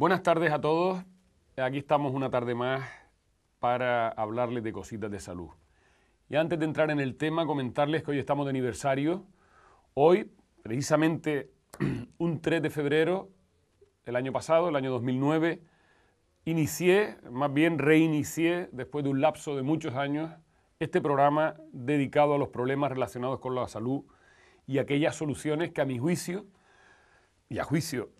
Buenas tardes a todos. Aquí estamos una tarde más para hablarles de cositas de salud. Y antes de entrar en el tema, comentarles que hoy estamos de aniversario. Hoy, precisamente un 3 de febrero del año pasado, el año 2009, reinicié, después de un lapso de muchos años, este programa dedicado a los problemas relacionados con la salud y aquellas soluciones que a mi juicio, y a juicio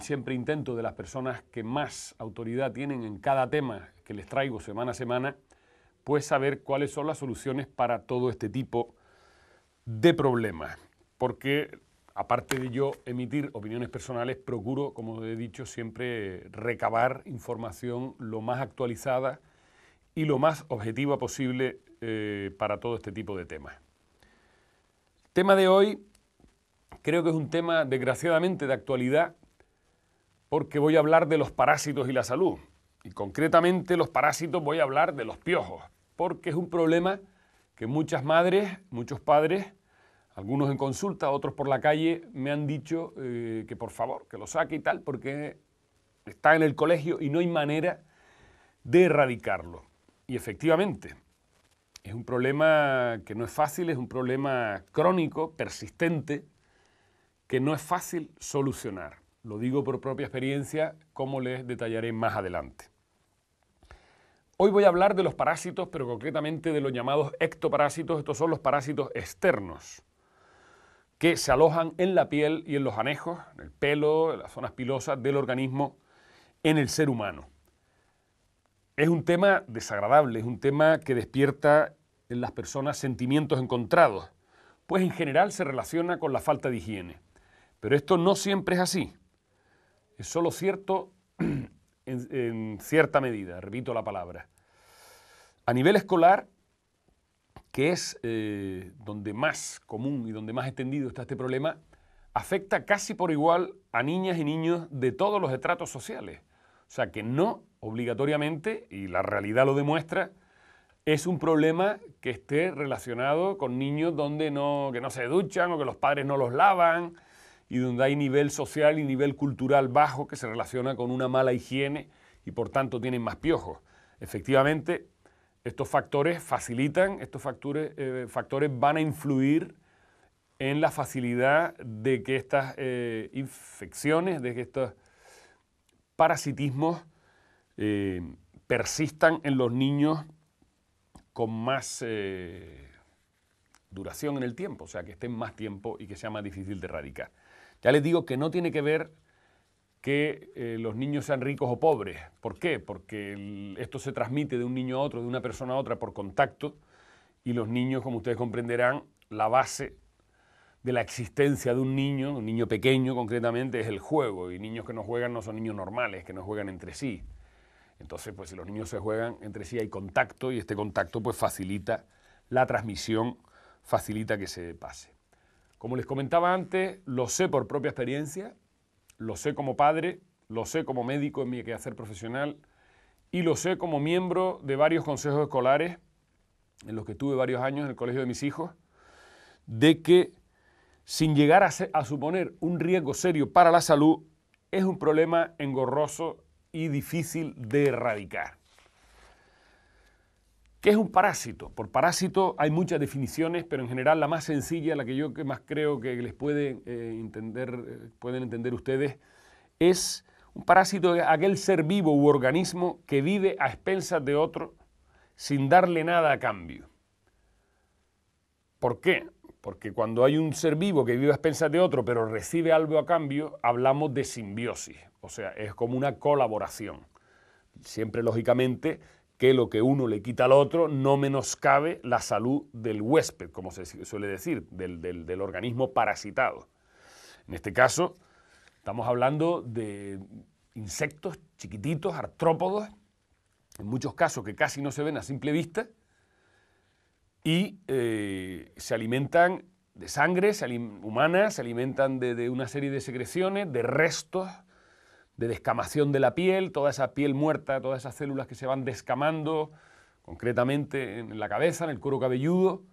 siempre intento de las personas que más autoridad tienen en cada tema que les traigo semana a semana, pues saber cuáles son las soluciones para todo este tipo de problemas. Porque aparte de yo emitir opiniones personales, procuro, como he dicho, siempre recabar información lo más actualizada y lo más objetiva posible para todo este tipo de temas. El tema de hoy creo que es un tema desgraciadamente de actualidad, porque voy a hablar de los parásitos y la salud. Y concretamente los parásitos voy a hablar de los piojos, porque es un problema que muchas madres, muchos padres, algunos en consulta, otros por la calle, me han dicho que por favor, que lo saque y tal, porque está en el colegio y no hay manera de erradicarlo. Y efectivamente, es un problema que no es fácil, es un problema crónico, persistente, que no es fácil solucionar. Lo digo por propia experiencia, como les detallaré más adelante. Hoy voy a hablar de los parásitos, pero concretamente de los llamados ectoparásitos. Estos son los parásitos externos, que se alojan en la piel y en los anejos, en el pelo, en las zonas pilosas del organismo, en el ser humano. Es un tema desagradable, es un tema que despierta en las personas sentimientos encontrados, pues en general se relaciona con la falta de higiene. Pero esto no siempre es así. Es solo cierto en cierta medida, repito la palabra. A nivel escolar, que es donde más común y donde más extendido está este problema, afecta casi por igual a niñas y niños de todos los estratos sociales. O sea que no obligatoriamente, y la realidad lo demuestra, es un problema que esté relacionado con niños que no se duchan o que los padres no los lavan, y donde hay nivel social y nivel cultural bajo que se relaciona con una mala higiene y por tanto tienen más piojos. Efectivamente, estos factores van a influir en la facilidad de que estas infecciones, de que estos parasitismos persistan en los niños con más duración en el tiempo, o sea, que estén más tiempo y que sea más difícil de erradicar. Ya les digo que no tiene que ver que los niños sean ricos o pobres. ¿Por qué? Porque esto se transmite de un niño a otro, de una persona a otra por contacto, y los niños, como ustedes comprenderán, la base de la existencia de un niño pequeño concretamente, es el juego, y niños que no juegan no son niños normales, que no juegan entre sí. Entonces, pues si los niños se juegan entre sí hay contacto, y este contacto pues facilita la transmisión, facilita que se pase. Como les comentaba antes, lo sé por propia experiencia, lo sé como padre, lo sé como médico en mi quehacer profesional y lo sé como miembro de varios consejos escolares en los que tuve varios años en el colegio de mis hijos, de que sin llegar a suponer un riesgo serio para la salud, es un problema engorroso y difícil de erradicar. ¿Qué es un parásito? Por parásito hay muchas definiciones, pero en general la más sencilla, la que yo más creo que les pueden entender ustedes, es un parásito, aquel ser vivo u organismo que vive a expensas de otro sin darle nada a cambio. ¿Por qué? Porque cuando hay un ser vivo que vive a expensas de otro pero recibe algo a cambio, hablamos de simbiosis, o sea, es como una colaboración. Siempre, lógicamente, que lo que uno le quita al otro no menoscabe la salud del huésped, como se suele decir, del organismo parasitado. En este caso, estamos hablando de insectos chiquititos, artrópodos, en muchos casos que casi no se ven a simple vista, y se alimentan de sangre humana, se alimentan de una serie de secreciones, de restos, de descamación de la piel, toda esa piel muerta, todas esas células que se van descamando, concretamente en la cabeza, en el cuero cabelludo,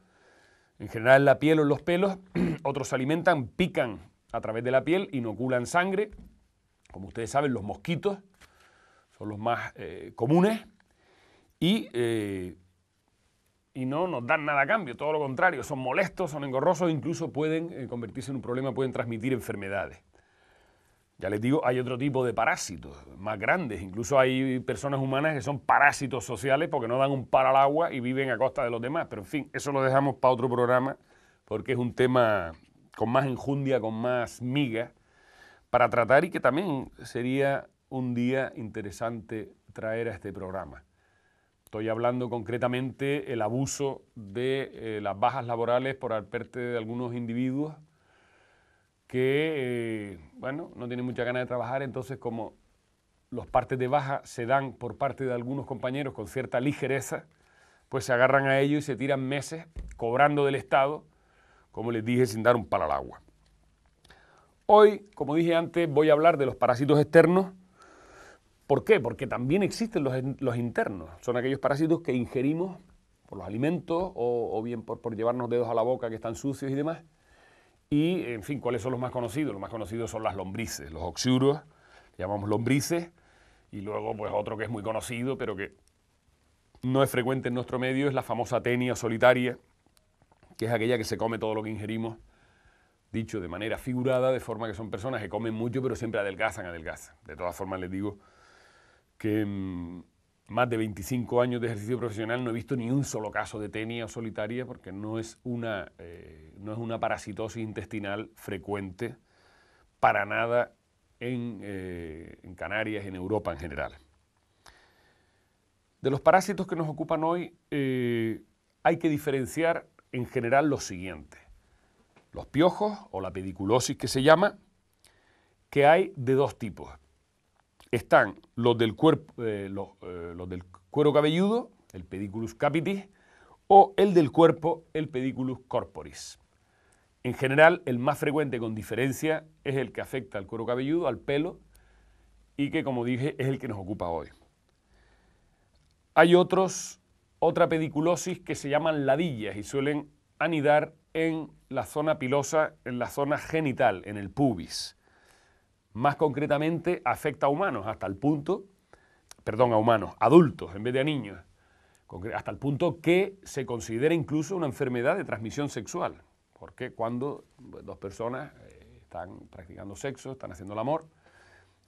en general en la piel o en los pelos. Otros se alimentan, pican a través de la piel, inoculan sangre, Como ustedes saben, los mosquitos son los más comunes y no nos dan nada a cambio, todo lo contrario, son molestos, son engorrosos, incluso pueden convertirse en un problema, pueden transmitir enfermedades. Ya les digo, hay otro tipo de parásitos más grandes, incluso hay personas humanas que son parásitos sociales porque no dan un palo al agua y viven a costa de los demás, pero en fin, eso lo dejamos para otro programa porque es un tema con más enjundia, con más miga para tratar y que también sería un día interesante traer a este programa. Estoy hablando concretamente el abuso de las bajas laborales por parte de algunos individuos que, bueno, no tienen mucha ganas de trabajar, entonces como los partes de baja se dan por parte de algunos compañeros con cierta ligereza, pues se agarran a ello y se tiran meses cobrando del Estado, como les dije, sin dar un palo al agua. Hoy, como dije antes, voy a hablar de los parásitos externos. ¿Por qué? Porque también existen los internos. Son aquellos parásitos que ingerimos por los alimentos o bien por llevarnos dedos a la boca que están sucios y demás. Y, en fin, ¿cuáles son los más conocidos? Los más conocidos son las lombrices, los oxiuros, llamamos lombrices, y luego pues otro que es muy conocido, pero que no es frecuente en nuestro medio, es la famosa tenia solitaria, que es aquella que se come todo lo que ingerimos, dicho de manera figurada, de forma que son personas que comen mucho, pero siempre adelgazan. De todas formas, les digo que en más de 25 años de ejercicio profesional no he visto ni un solo caso de tenia solitaria porque no es una parasitosis intestinal frecuente para nada en Canarias y en Europa en general. De los parásitos que nos ocupan hoy hay que diferenciar en general los siguientes. Los piojos o la pediculosis que se llama, que hay de dos tipos. Están los del cuero cabelludo, el Pediculus capitis, o el del cuerpo, el Pediculus corporis. En general, el más frecuente con diferencia es el que afecta al cuero cabelludo, al pelo, y que, como dije, es el que nos ocupa hoy. Hay otra pediculosis que se llaman ladillas y suelen anidar en la zona pilosa, en la zona genital, en el pubis. Más concretamente afecta a humanos a humanos, adultos en vez de a niños, hasta el punto que se considera incluso una enfermedad de transmisión sexual, porque cuando dos personas están practicando sexo, están haciendo el amor,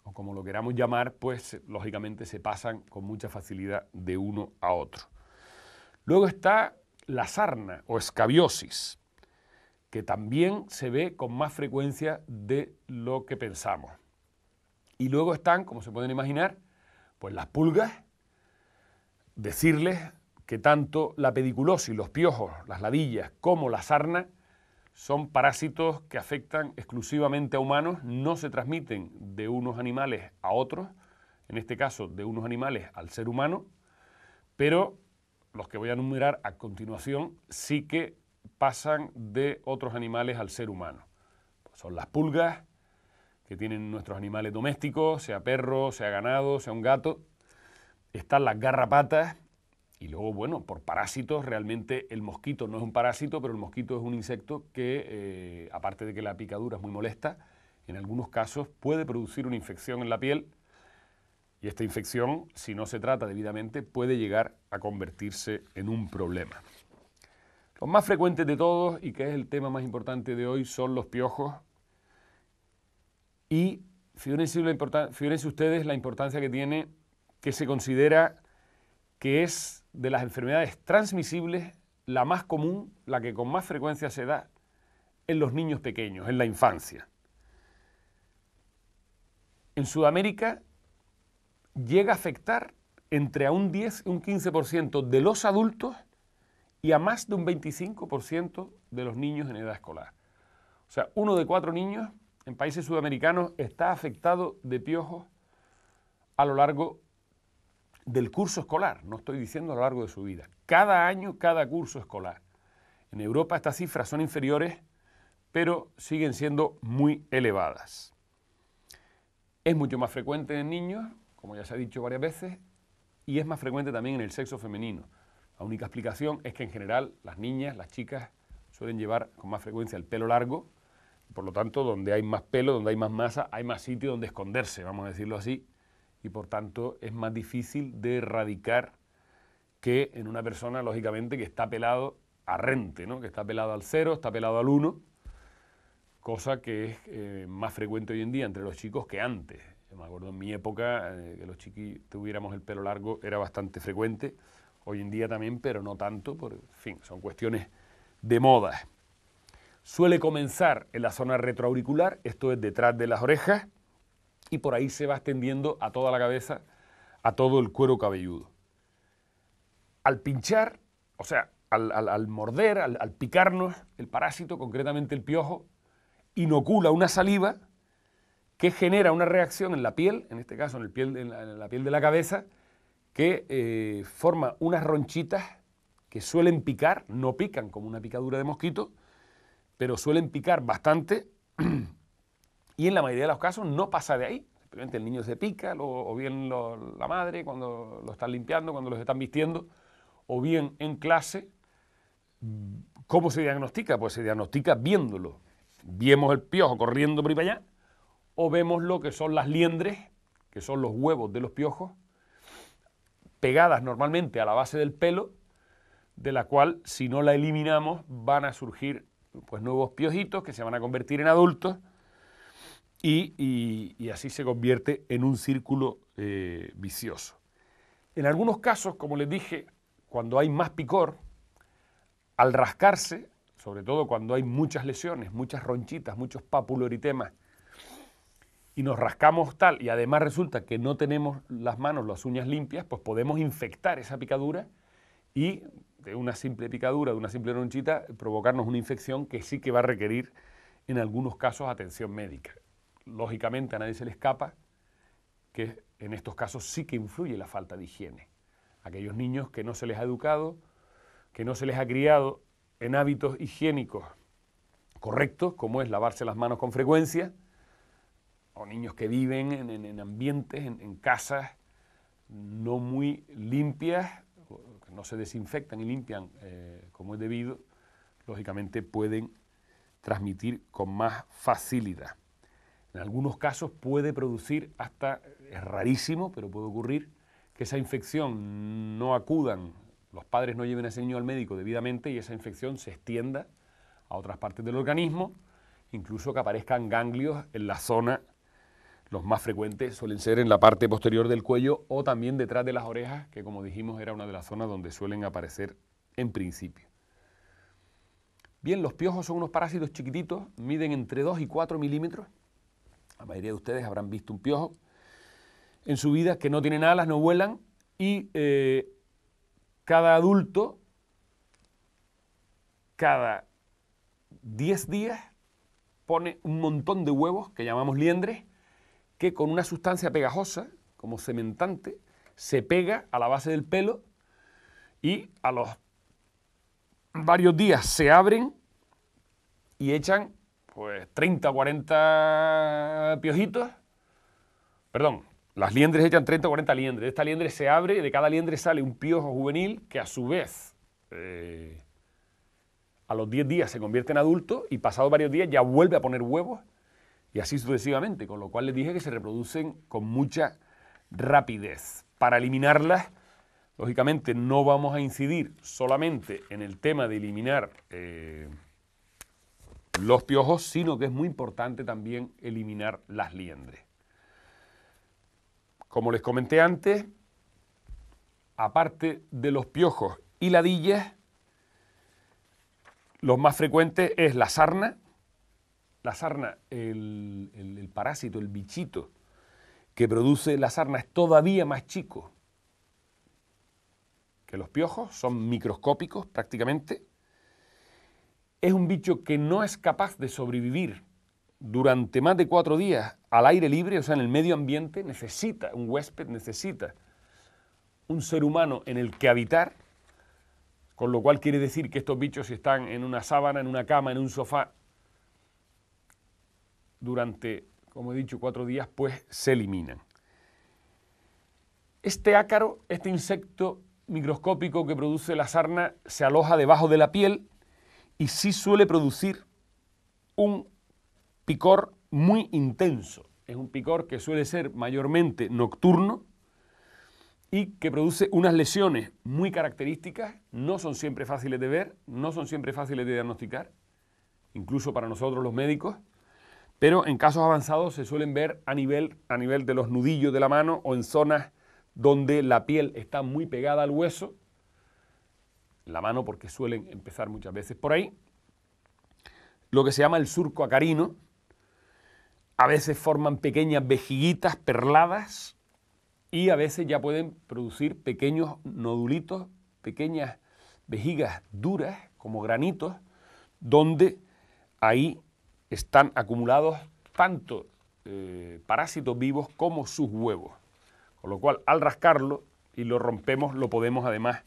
o como lo queramos llamar, pues lógicamente se pasan con mucha facilidad de uno a otro. Luego está la sarna o escabiosis, que también se ve con más frecuencia de lo que pensamos. Y luego están, como se pueden imaginar, pues las pulgas. Decirles que tanto la pediculosis, los piojos, las ladillas, como la sarna son parásitos que afectan exclusivamente a humanos, no se transmiten de unos animales a otros, en este caso de unos animales al ser humano, pero los que voy a enumerar a continuación sí que pasan de otros animales al ser humano. Son las pulgas, que tienen nuestros animales domésticos, sea perro, sea ganado, sea un gato. Están las garrapatas y luego, bueno, por parásitos, realmente el mosquito no es un parásito, pero el mosquito es un insecto que, aparte de que la picadura es muy molesta, en algunos casos puede producir una infección en la piel y esta infección, si no se trata debidamente, puede llegar a convertirse en un problema. Los más frecuentes de todos, y que es el tema más importante de hoy, son los piojos. Y fíjense ustedes la importancia que tiene, que se considera que es de las enfermedades transmisibles la más común, la que con más frecuencia se da en los niños pequeños, en la infancia. En Sudamérica llega a afectar entre a un 10 y un 15% de los adultos y a más de un 25% de los niños en edad escolar. O sea, 1 de 4 niños en países sudamericanos está afectado de piojos a lo largo del curso escolar, no estoy diciendo a lo largo de su vida. Cada año, cada curso escolar. En Europa estas cifras son inferiores, pero siguen siendo muy elevadas. Es mucho más frecuente en niños, como ya se ha dicho varias veces, y es más frecuente también en el sexo femenino. La única explicación es que en general las niñas, las chicas, suelen llevar con más frecuencia el pelo largo Por lo tanto, donde hay más pelo, donde hay más masa, hay más sitio donde esconderse, vamos a decirlo así, y por tanto es más difícil de erradicar que en una persona, lógicamente, que está pelado a rente, ¿no? Que está pelado al 0, está pelado al 1, cosa que es más frecuente hoy en día entre los chicos que antes. Yo me acuerdo en mi época que los chiquis tuviéramos el pelo largo, era bastante frecuente, hoy en día también, pero no tanto, en fin, son cuestiones de moda. Suele comenzar en la zona retroauricular, esto es detrás de las orejas, y por ahí se va extendiendo a toda la cabeza, a todo el cuero cabelludo. Al pinchar, o sea, al morder, al picarnos, el parásito, concretamente el piojo, inocula una saliva que genera una reacción en la piel, en este caso en la piel de la cabeza, que forma unas ronchitas que suelen picar, no pican como una picadura de mosquito, pero suelen picar bastante y en la mayoría de los casos no pasa de ahí. Simplemente el niño se pica, o bien la madre cuando lo están limpiando, cuando los están vistiendo, o bien en clase. ¿Cómo se diagnostica? Pues se diagnostica viéndolo. Vemos el piojo corriendo por ahí para allá, o vemos lo que son las liendres, que son los huevos de los piojos, pegadas normalmente a la base del pelo, de la cual, si no la eliminamos, van a surgir pues nuevos piojitos que se van a convertir en adultos y así se convierte en un círculo vicioso. En algunos casos, como les dije, cuando hay más picor, al rascarse, sobre todo cuando hay muchas lesiones, muchas ronchitas, muchos papuloritemas, y nos rascamos tal, y además resulta que no tenemos las manos, las uñas limpias, pues podemos infectar esa picadura y de una simple picadura, de una simple ronchita, provocarnos una infección que sí que va a requerir en algunos casos atención médica. Lógicamente a nadie se le escapa que en estos casos sí que influye la falta de higiene. Aquellos niños que no se les ha educado, que no se les ha criado en hábitos higiénicos correctos, como es lavarse las manos con frecuencia, o niños que viven en ambientes, en casas no muy limpias, no se desinfectan y limpian como es debido, lógicamente pueden transmitir con más facilidad. En algunos casos puede producir hasta, es rarísimo, pero puede ocurrir, que esa infección no acudan, los padres no lleven a ese niño al médico debidamente y esa infección se extienda a otras partes del organismo, incluso que aparezcan ganglios en la zona. Los más frecuentes suelen ser en la parte posterior del cuello o también detrás de las orejas, que como dijimos era una de las zonas donde suelen aparecer en principio. Bien, los piojos son unos parásitos chiquititos, miden entre 2 y 4 milímetros. La mayoría de ustedes habrán visto un piojo en su vida, que no tienen alas, no vuelan, y cada adulto, cada 10 días, pone un montón de huevos, que llamamos liendres, que con una sustancia pegajosa, como cementante, se pega a la base del pelo y a los varios días se abren y echan pues 30 o 40 piojitos. Perdón, las liendres echan 30 o 40 liendres. De esta liendre se abre y de cada liendre sale un piojo juvenil que a su vez a los 10 días se convierte en adulto y pasados varios días ya vuelve a poner huevos. Y así sucesivamente, con lo cual les dije que se reproducen con mucha rapidez. Para eliminarlas, lógicamente no vamos a incidir solamente en el tema de eliminar los piojos, sino que es muy importante también eliminar las liendres. Como les comenté antes, aparte de los piojos y ladillas, los más frecuentes es la sarna. La sarna, el parásito, el bichito que produce la sarna es todavía más chico que los piojos, son microscópicos prácticamente. Es un bicho que no es capaz de sobrevivir durante más de 4 días al aire libre, o sea, en el medio ambiente. Necesita un huésped, necesita un ser humano en el que habitar, con lo cual quiere decir que estos bichos, si están en una sábana, en una cama, en un sofá, durante, como he dicho, 4 días, pues se eliminan. Este ácaro, este insecto microscópico que produce la sarna, se aloja debajo de la piel y sí suele producir un picor muy intenso. Es un picor que suele ser mayormente nocturno y que produce unas lesiones muy características. No son siempre fáciles de ver, no son siempre fáciles de diagnosticar, incluso para nosotros los médicos, pero en casos avanzados se suelen ver a nivel de los nudillos de la mano o en zonas donde la piel está muy pegada al hueso, la mano, porque suelen empezar muchas veces por ahí, lo que se llama el surco acarino. A veces forman pequeñas vejiguitas perladas y a veces ya pueden producir pequeños nodulitos, pequeñas vejigas duras, como granitos, donde ahí están acumulados tanto parásitos vivos como sus huevos. Con lo cual, al rascarlo y lo rompemos, lo podemos además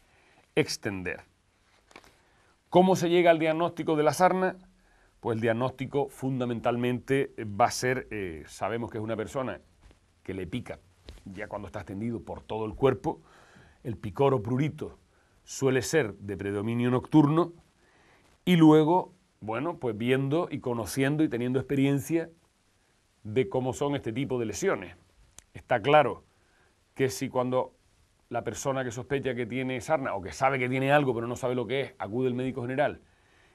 extender. ¿Cómo se llega al diagnóstico de la sarna? Pues el diagnóstico fundamentalmente va a ser, sabemos que es una persona que le pica ya cuando está extendido por todo el cuerpo. El picor o prurito suele ser de predominio nocturno y luego, bueno, pues viendo y conociendo y teniendo experiencia de cómo son este tipo de lesiones. Está claro que si cuando la persona que sospecha que tiene sarna o que sabe que tiene algo pero no sabe lo que es, acude al médico general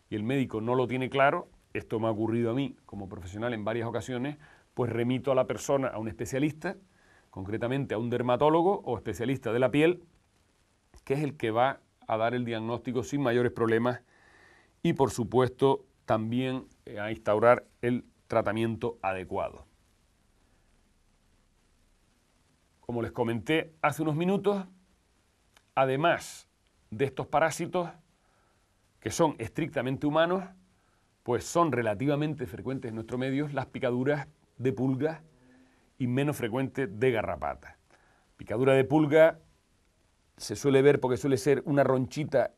y el médico no lo tiene claro, esto me ha ocurrido a mí como profesional en varias ocasiones, pues remito a la persona a un especialista, concretamente a un dermatólogo o especialista de la piel, que es el que va a dar el diagnóstico sin mayores problemas y, por supuesto, también a instaurar el tratamiento adecuado. Como les comenté hace unos minutos, además de estos parásitos, que son estrictamente humanos, pues son relativamente frecuentes en nuestro medio las picaduras de pulgas y menos frecuentes de garrapatas. Picadura de pulga se suele ver porque suele ser una ronchita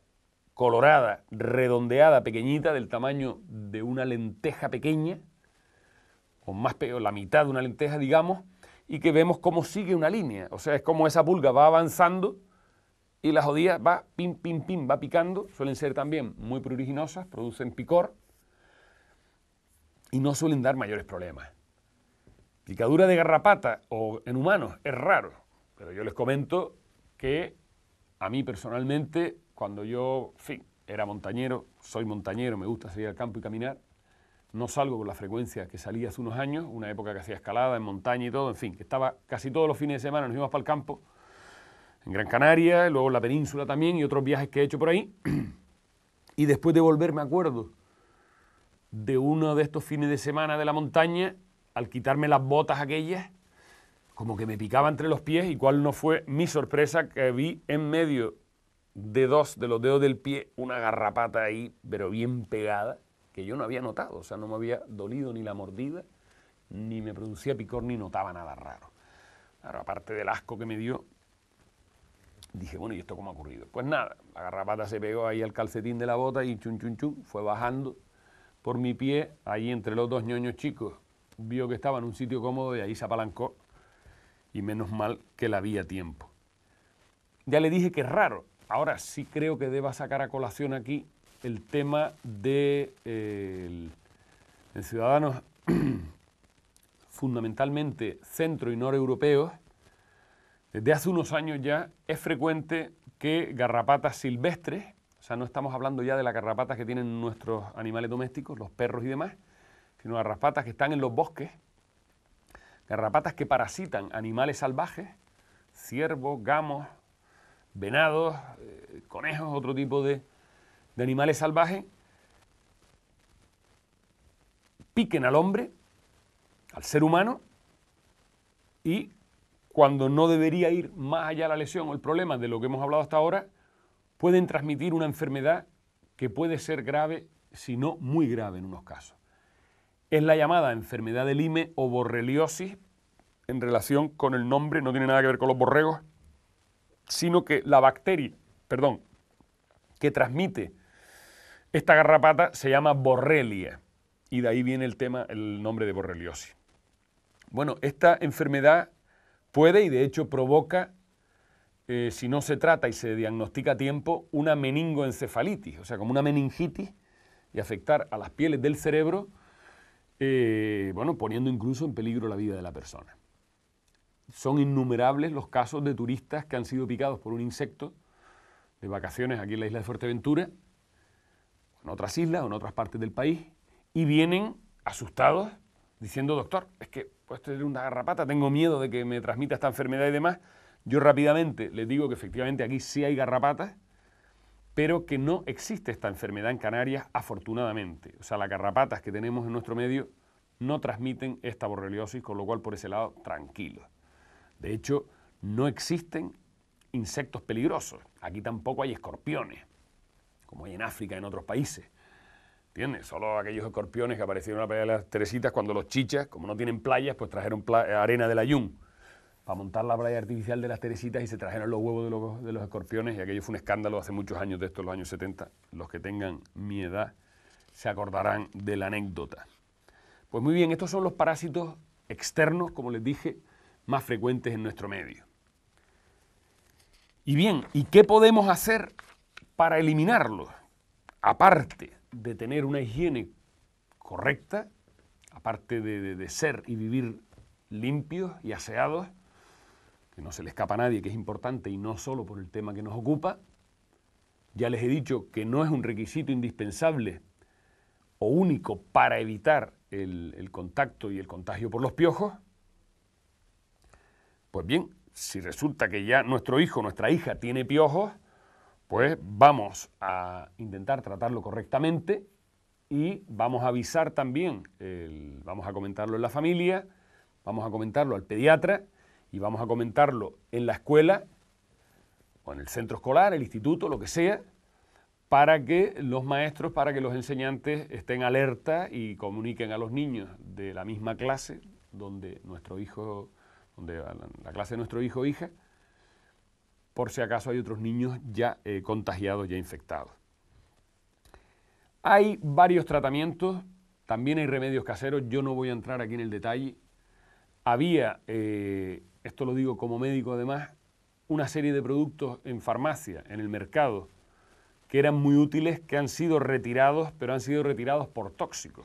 colorada, redondeada, pequeñita, del tamaño de una lenteja pequeña, o más la mitad de una lenteja, digamos, y que vemos cómo sigue una línea. O sea, es como esa pulga va avanzando y la jodida va pim, pim, pim, va picando. Suelen ser también muy pruriginosas, producen picor y no suelen dar mayores problemas. Picadura de garrapata o en humanos es raro, pero yo les comento que a mí personalmente, cuando yo, en fin, era montañero, soy montañero, me gusta salir al campo y caminar, no salgo con la frecuencia que salía hace unos años, una época que hacía escalada en montaña y todo, en fin, que estaba casi todos los fines de semana, nos íbamos para el campo, en Gran Canaria, luego en la península también y otros viajes que he hecho por ahí, y después de volver me acuerdo de uno de estos fines de semana de la montaña, al quitarme las botas aquellas, como que me picaba entre los pies, y cuál no fue mi sorpresa que vi en medio de dos de los dedos del pie una garrapata ahí, pero bien pegada, que yo no había notado, o sea, no me había dolido ni la mordida, ni me producía picor, ni notaba nada raro. Claro, aparte del asco que me dio, dije, bueno, ¿y esto cómo ha ocurrido? Pues nada, la garrapata se pegó ahí al calcetín de la bota y chun, chun, chun, fue bajando por mi pie, ahí entre los dos ñoños chicos, vio que estaba en un sitio cómodo y ahí se apalancó, y menos mal que la vi a tiempo. Ya le dije que es raro. Ahora sí creo que deba sacar a colación aquí el tema de en ciudadanos fundamentalmente centro y noreuropeos. Desde hace unos años ya es frecuente que garrapatas silvestres, o sea, no estamos hablando ya de las garrapatas que tienen nuestros animales domésticos, los perros y demás, sino garrapatas que están en los bosques, garrapatas que parasitan animales salvajes, ciervos, gamos, venados, conejos, otro tipo de animales salvajes, piquen al hombre, al ser humano, y cuando no debería ir más allá la lesión o el problema de lo que hemos hablado hasta ahora, pueden transmitir una enfermedad que puede ser grave, si no muy grave en unos casos. Es la llamada enfermedad de Lyme o borreliosis, en relación con el nombre, no tiene nada que ver con los borregos, sino que la bacteria, que transmite esta garrapata se llama Borrelia, y de ahí viene el nombre de borreliosis. Bueno, esta enfermedad puede y de hecho provoca, si no se trata y se diagnostica a tiempo, una meningoencefalitis, o sea, como una meningitis, y afectar a las pieles del cerebro, bueno, poniendo incluso en peligro la vida de la persona. Son innumerables los casos de turistas que han sido picados por un insecto de vacaciones aquí en la isla de Fuerteventura, en otras islas o en otras partes del país, y vienen asustados diciendo: doctor, es que puedo tener una garrapata, tengo miedo de que me transmita esta enfermedad y demás. Yo rápidamente les digo que efectivamente aquí sí hay garrapatas, pero que no existe esta enfermedad en Canarias, afortunadamente. O sea, las garrapatas que tenemos en nuestro medio no transmiten esta borreliosis, con lo cual por ese lado, tranquilos. De hecho, no existen insectos peligrosos. Aquí tampoco hay escorpiones, como hay en África y en otros países. ¿Entiendes? Solo aquellos escorpiones que aparecieron en la playa de las Teresitas cuando los chichas, como no tienen playas, pues trajeron arena del Ayun para montar la playa artificial de las Teresitas y se trajeron los huevos de los escorpiones, y aquello fue un escándalo hace muchos años de estos, los años 70. Los que tengan mi edad se acordarán de la anécdota. Pues muy bien, estos son los parásitos externos, como les dije, más frecuentes en nuestro medio. Y bien, ¿y qué podemos hacer para eliminarlos? Aparte de tener una higiene correcta, aparte de ser y vivir limpios y aseados, que no se le escapa a nadie, que es importante y no solo por el tema que nos ocupa. Ya les he dicho que no es un requisito indispensable o único para evitar el contacto y el contagio por los piojos. Pues bien, si resulta que ya nuestro hijo, nuestra hija tiene piojos, pues vamos a intentar tratarlo correctamente y vamos a avisar también, vamos a comentarlo en la familia, vamos a comentarlo al pediatra y vamos a comentarlo en la escuela o en el centro escolar, el instituto, lo que sea, para que los maestros, para que los enseñantes estén alerta y comuniquen a los niños de la misma clase donde nuestro hijo, donde la clase de nuestro hijo o hija, por si acaso hay otros niños ya contagiados, ya infectados. Hay varios tratamientos, también hay remedios caseros, yo no voy a entrar aquí en el detalle. Había, esto lo digo como médico además, una serie de productos en farmacia, en el mercado, que eran muy útiles, que han sido retirados, pero han sido retirados por tóxicos,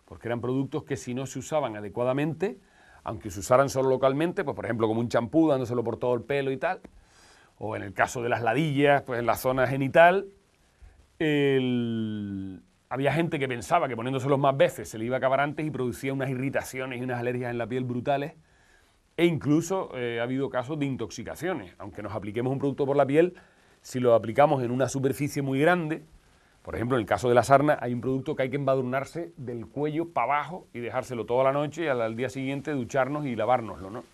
porque eran productos que si no se usaban adecuadamente, aunque se usaran solo localmente, pues por ejemplo como un champú dándoselo por todo el pelo y tal, o en el caso de las ladillas, pues en la zona genital, había gente que pensaba que poniéndoselos más veces se le iba a acabar antes y producía unas irritaciones y unas alergias en la piel brutales, e incluso ha habido casos de intoxicaciones. Aunque nos apliquemos un producto por la piel, si lo aplicamos en una superficie muy grande, por ejemplo en el caso de la sarna, hay un producto que hay que embadurnarse del cuello para abajo y dejárselo toda la noche y al día siguiente ducharnos y lavárnoslo, ¿no?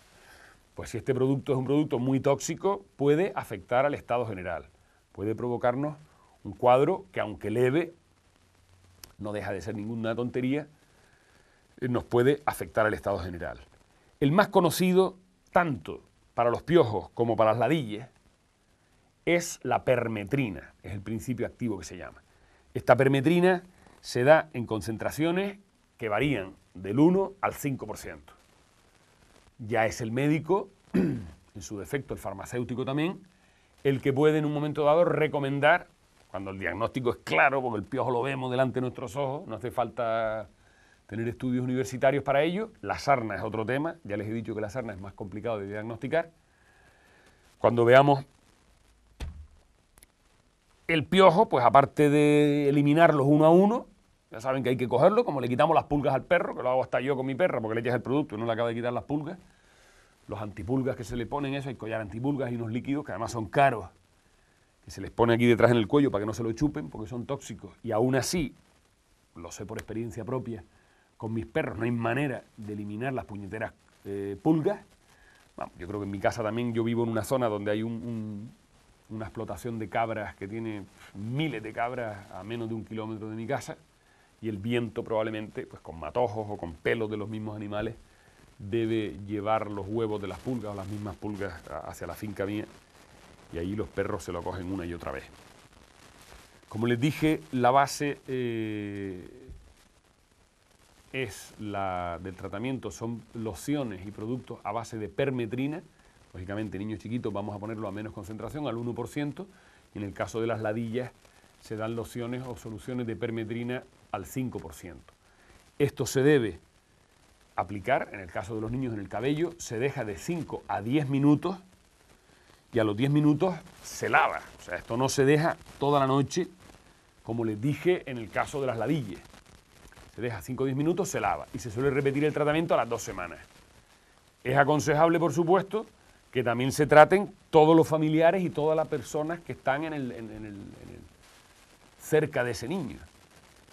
Pues si este producto es un producto muy tóxico, puede afectar al estado general, puede provocarnos un cuadro que, aunque leve, no deja de ser ninguna tontería, nos puede afectar al estado general. El más conocido, tanto para los piojos como para las ladillas, es la permetrina, es el principio activo que se llama. Esta permetrina se da en concentraciones que varían del 1 al 5%. Ya es el médico, en su defecto el farmacéutico también, el que puede en un momento dado recomendar, cuando el diagnóstico es claro, porque el piojo lo vemos delante de nuestros ojos, no hace falta tener estudios universitarios para ello. La sarna es otro tema, ya les he dicho que la sarna es más complicado de diagnosticar. Cuando veamos el piojo, pues aparte de eliminarlos uno a uno, ya saben que hay que cogerlo, como le quitamos las pulgas al perro, que lo hago hasta yo con mi perra, porque le echas el producto y no le acaba de quitar las pulgas. Los antipulgas que se le ponen, eso, hay collar antipulgas y unos líquidos que además son caros, que se les pone aquí detrás en el cuello para que no se lo chupen, porque son tóxicos. Y aún así, lo sé por experiencia propia, con mis perros no hay manera de eliminar las puñeteras pulgas. Bueno, yo creo que en mi casa también, yo vivo en una zona donde hay una explotación de cabras que tiene miles de cabras a menos de 1 kilómetro de mi casa, y el viento probablemente, pues con matojos o con pelos de los mismos animales, debe llevar los huevos de las pulgas o las mismas pulgas hacia la finca mía, y ahí los perros se lo cogen una y otra vez. Como les dije, la base del tratamiento son lociones y productos a base de permetrina. Lógicamente, niños chiquitos vamos a ponerlo a menos concentración, al 1%, y en el caso de las ladillas se dan lociones o soluciones de permetrina al 5%. Esto se debe aplicar, en el caso de los niños en el cabello, se deja de 5 a 10 minutos y a los 10 minutos se lava. O sea, esto no se deja toda la noche, como les dije en el caso de las ladillas. Se deja 5 o 10 minutos, se lava y se suele repetir el tratamiento a las 2 semanas. Es aconsejable, por supuesto, que también se traten todos los familiares y todas las personas que están cerca de ese niño.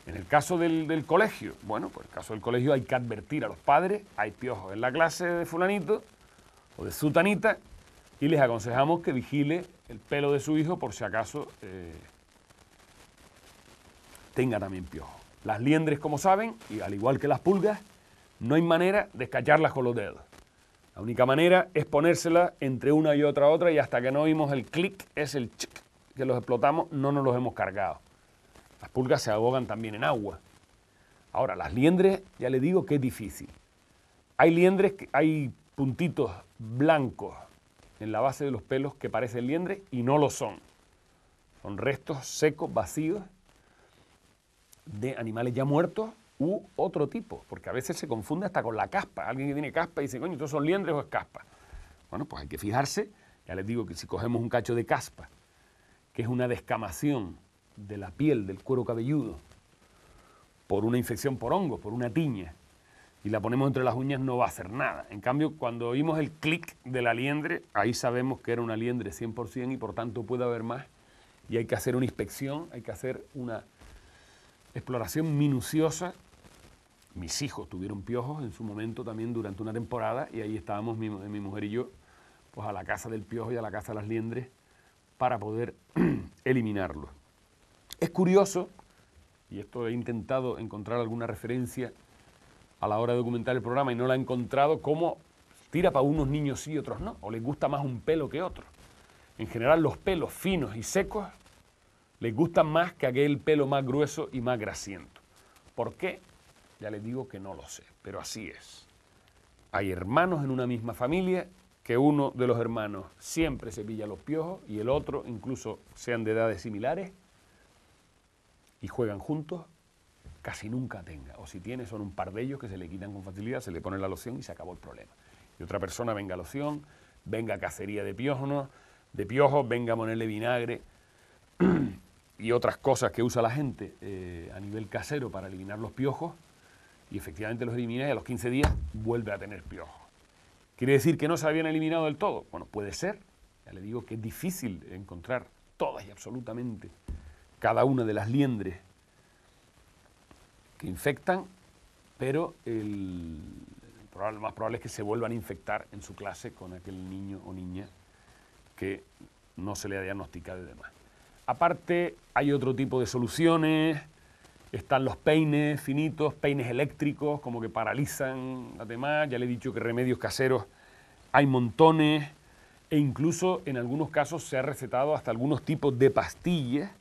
En el caso del colegio, bueno, pues en el caso del colegio hay que advertir a los padres, hay piojos en la clase de fulanito o de sutanita, y les aconsejamos que vigile el pelo de su hijo por si acaso tenga también piojos. Las liendres, como saben, y al igual que las pulgas, no hay manera de escacharlas con los dedos. La única manera es ponérselas entre una y otra, y hasta que no oímos el clic, es el chic, que los explotamos, no nos los hemos cargado. Las pulgas se ahogan también en agua. Ahora, las liendres, ya les digo que es difícil. Hay liendres, hay puntitos blancos en la base de los pelos que parecen liendres y no lo son. Son restos secos, vacíos, de animales ya muertos u otro tipo, porque a veces se confunde hasta con la caspa. Alguien que tiene caspa y dice, coño, ¿estos son liendres o es caspa? Bueno, pues hay que fijarse. Ya les digo que si cogemos un cacho de caspa, que es una descamación de la piel, del cuero cabelludo, por una infección por hongos, por una tiña, y la ponemos entre las uñas, no va a hacer nada. En cambio, cuando oímos el clic de la liendre, ahí sabemos que era una liendre 100% y por tanto puede haber más, y hay que hacer una inspección, hay que hacer una exploración minuciosa. Mis hijos tuvieron piojos en su momento también durante una temporada, y ahí estábamos mi mujer y yo, pues a la caza del piojo y a la caza de las liendres para poder eliminarlos. Es curioso, y esto he intentado encontrar alguna referencia a la hora de documentar el programa y no la he encontrado, cómo tira para unos niños sí y otros no, o les gusta más un pelo que otro. En general los pelos finos y secos les gustan más que aquel pelo más grueso y más grasiento. ¿Por qué? Ya les digo que no lo sé, pero así es. Hay hermanos en una misma familia que uno de los hermanos siempre se pilla los piojos y el otro, incluso sean de edades similares, y juegan juntos, casi nunca tenga. O si tiene, son un par de ellos que se le quitan con facilidad, se le pone la loción y se acabó el problema. Y otra persona venga loción, venga cacería de piojos, venga a ponerle vinagre y otras cosas que usa la gente a nivel casero para eliminar los piojos, y efectivamente los elimina y a los 15 días vuelve a tener piojos. ¿Quiere decir que no se habían eliminado del todo? Bueno, puede ser. Ya le digo que es difícil encontrar todas y absolutamente cada una de las liendres que infectan, pero lo más probable es que se vuelvan a infectar en su clase con aquel niño o niña que no se le ha diagnosticado y demás. Aparte, hay otro tipo de soluciones. Están los peines finitos, peines eléctricos, como que paralizan las demás. Ya le he dicho que remedios caseros hay montones, e incluso en algunos casos se ha recetado hasta algunos tipos de pastillas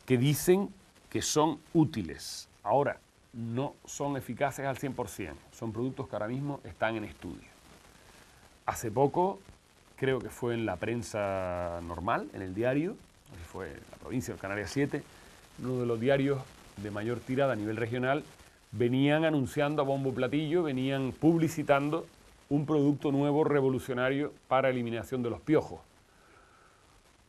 que dicen que son útiles. Ahora, no son eficaces al 100%, son productos que ahora mismo están en estudio. Hace poco, creo que fue en la prensa normal, en el diario, fue la provincia del Canarias 7, uno de los diarios de mayor tirada a nivel regional, venían anunciando a bombo platillo, venían publicitando un producto nuevo revolucionario para eliminación de los piojos.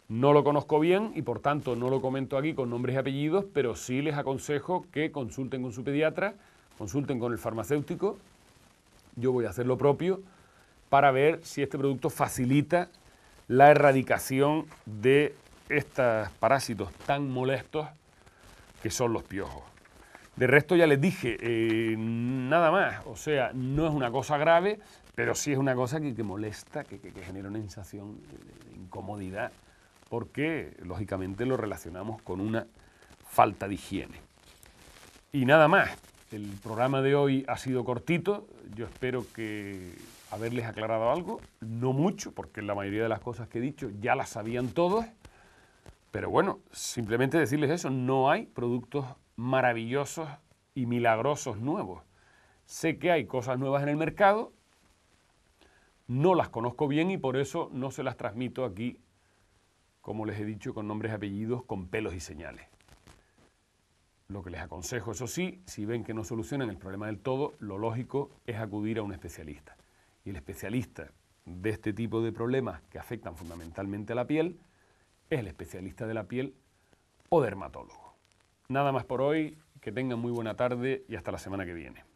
No lo conozco bien y por tanto no lo comento aquí con nombres y apellidos, pero sí les aconsejo que consulten con su pediatra, consulten con el farmacéutico. Yo voy a hacer lo propio para ver si este producto facilita la erradicación de estos parásitos tan molestos que son los piojos. De resto ya les dije, nada más, o sea, no es una cosa grave, pero sí es una cosa que molesta, que genera una sensación de incomodidad, porque lógicamente lo relacionamos con una falta de higiene. Y nada más, el programa de hoy ha sido cortito, yo espero que haberles aclarado algo, no mucho, porque la mayoría de las cosas que he dicho ya las sabían todos, pero bueno, simplemente decirles eso, no hay productos maravillosos y milagrosos nuevos. Sé que hay cosas nuevas en el mercado, no las conozco bien y por eso no se las transmito aquí, como les he dicho, con nombres y apellidos, con pelos y señales. Lo que les aconsejo, eso sí, si ven que no solucionan el problema del todo, lo lógico es acudir a un especialista. Y el especialista de este tipo de problemas que afectan fundamentalmente a la piel es el especialista de la piel o dermatólogo. Nada más por hoy, que tengan muy buena tarde y hasta la semana que viene.